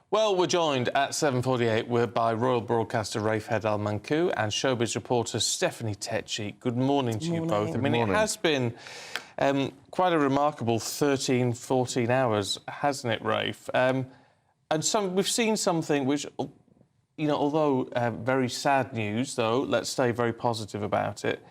Well, we're joined at 7:48 by royal broadcaster Rafe Al-Mankou and showbiz reporter Stephanie Tetchy. Good morning to you both. I mean, it has been quite a remarkable 13, 14 hours, hasn't it, Rafe? And we've seen something which, you know, although very sad news, though, let's stay very positive about it,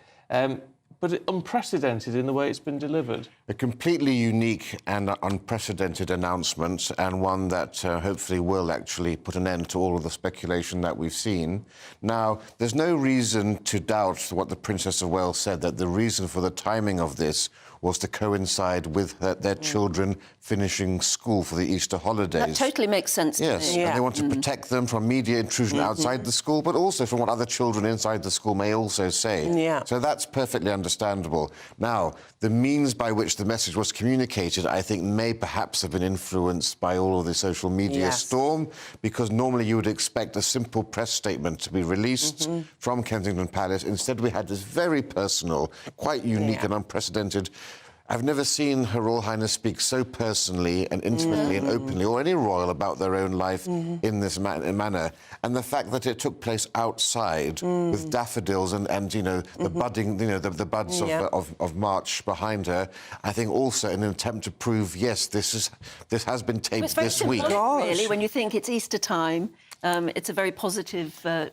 but unprecedented in the way it's been delivered. A completely unique and unprecedented announcement, and one that hopefully will actually put an end to all of the speculation that we've seen. Now, there's no reason to doubt what the Princess of Wales said, that the reason for the timing of this was to coincide with their children finishing school for the Easter holidays. That totally makes sense to me. Yes, and they want to protect them from media intrusion outside the school, but also from what other children inside the school may also say. Yeah. So that's perfectly understandable. Now, the means by which the message was communicated, I think, may perhaps have been influenced by all of the social media storm, because normally you would expect a simple press statement to be released from Kensington Palace. Instead, we had this very personal, quite unique and unprecedented. I've never seen Her Royal Highness speak so personally and intimately and openly, or any royal, about their own life in this manner. And the fact that it took place outside with daffodils and you know, the budding, you know, the buds of March behind her, I think also in an attempt to prove, yes, this has been taped this week. Really, when you think it's Easter time, it's a very positive message,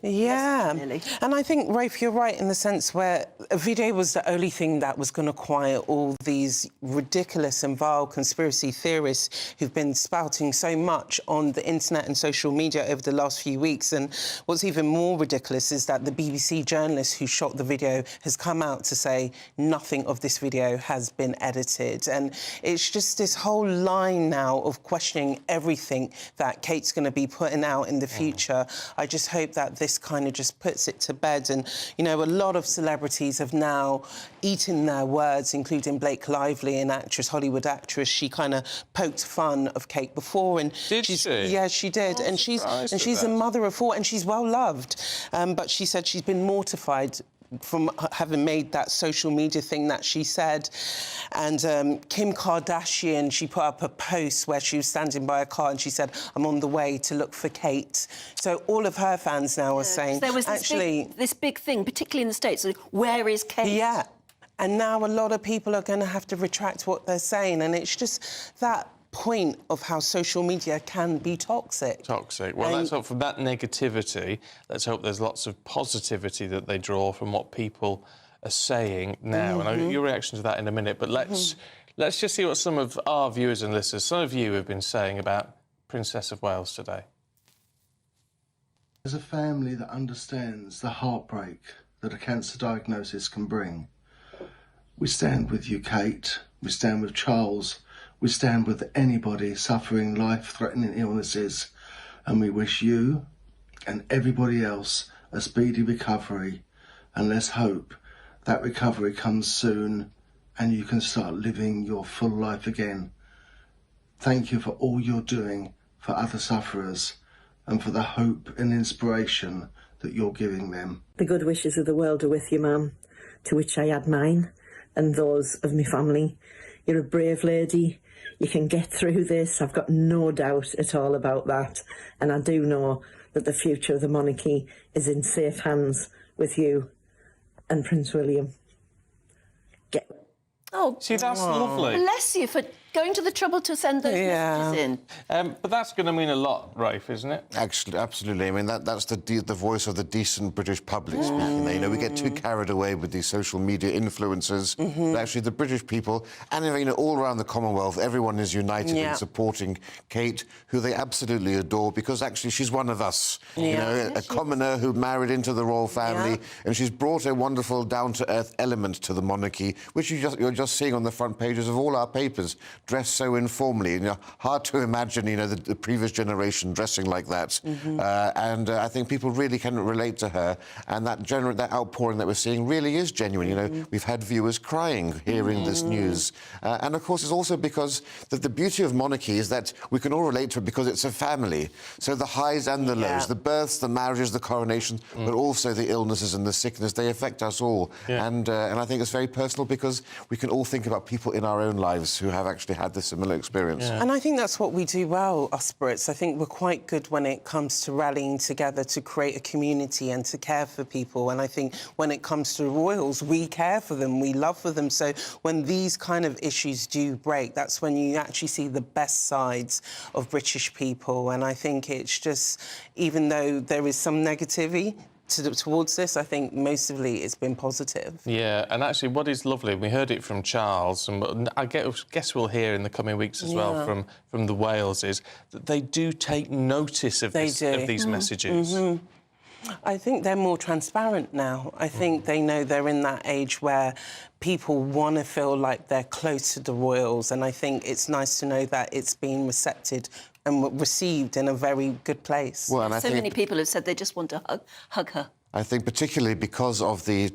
really. And I think, Rafe, you're right in the sense where a video was the only thing that was going to quiet all these ridiculous and vile conspiracy theorists who've been spouting so much on the internet and social media over the last few weeks. And what's even more ridiculous is that the BBC journalist who shot the video has come out to say nothing of this video has been edited. And it's just this whole line now of questioning everything that Kate's going to be putting out in the future. I just hope that this kind of just puts it to bed. And, you know, a lot of celebrities have now eaten their words, including Blake Lively, an actress, Hollywood actress. She kind of poked fun of Kate before. And did she? Yeah, she did. And she's a mother of four, and she's well loved. But she said she's been mortified from having made that social media thing that she said. And Kim Kardashian, she put up a post where she was standing by a car and she said, I'm on the way to look for Kate. So all of her fans now are saying, there was this big thing, particularly in the States, where is Kate? Yeah. And now a lot of people are going to have to retract what they're saying. And it's just that point of how social media can be toxic. Toxic. Well, let's hope from that negativity, let's hope there's lots of positivity that they draw from what people are saying now. And I'll get your reaction to that in a minute, but let's just see what some of our viewers and listeners, some of you have been saying about Princess of Wales today. As a family that understands the heartbreak that a cancer diagnosis can bring, we stand with you, Kate. We stand with Charles. We stand with anybody suffering life-threatening illnesses, and we wish you and everybody else a speedy recovery, and let's hope that recovery comes soon and you can start living your full life again. Thank you for all you're doing for other sufferers and for the hope and inspiration that you're giving them. The good wishes of the world are with you, ma'am, to which I add mine and those of my family. You're a brave lady. You can get through this. I've got no doubt at all about that. And I do know that the future of the monarchy is in safe hands with you and Prince William. Oh, see, that's lovely. Bless you for going to the trouble to send those messages in. But that's going to mean a lot, Rafe, isn't it? Actually, absolutely. I mean, that's the voice of the decent British public speaking there. You know, we get too carried away with these social media influencers. But actually, the British people, and you know, all around the Commonwealth, everyone is united in supporting Kate, who they absolutely adore, because actually she's one of us. You know, a commoner who married into the royal family, and she's brought a wonderful down-to-earth element to the monarchy, which you're just seeing on the front pages of all our papers, dressed so informally. You know, hard to imagine, you know, the previous generation dressing like that. And I think people really can relate to her, and that outpouring that we're seeing really is genuine. You know, we've had viewers crying hearing this news. And, of course, it's also because the beauty of monarchy is that we can all relate to it because it's a family. So the highs and the lows, the births, the marriages, the coronations, but also the illnesses and the sickness, they affect us all. And I think it's very personal because we can all think about people in our own lives who have actually actually had this similar experience. And I think that's what we do well, us Brits. I think we're quite good when it comes to rallying together to create a community and to care for people. And I think when it comes to royals, we care for them, we love for them. So when these kind of issues do break, that's when you actually see the best sides of British people. And I think it's just, even though there is some negativity towards this, I think mostly it's been positive. Yeah, and actually what is lovely, we heard it from Charles, and I guess we'll hear in the coming weeks as well from the Wales, is that they do take notice of, of these messages. I think they're more transparent now. I think they know they're in that age where people want to feel like they're close to the royals, and I think it's nice to know that it's been received in a very good place. Well, and I think many people have said they just want to hug her. I think particularly because of the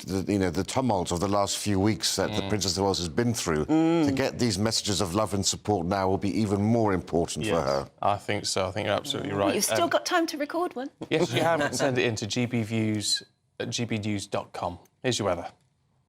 tumult of the last few weeks that the Princess of Wales has been through, to get these messages of love and support now will be even more important for her. I think so. I think you're absolutely right. You've still got time to record one. Yes, you have. Send it in to gbnews@gbnews.com. Here's your weather.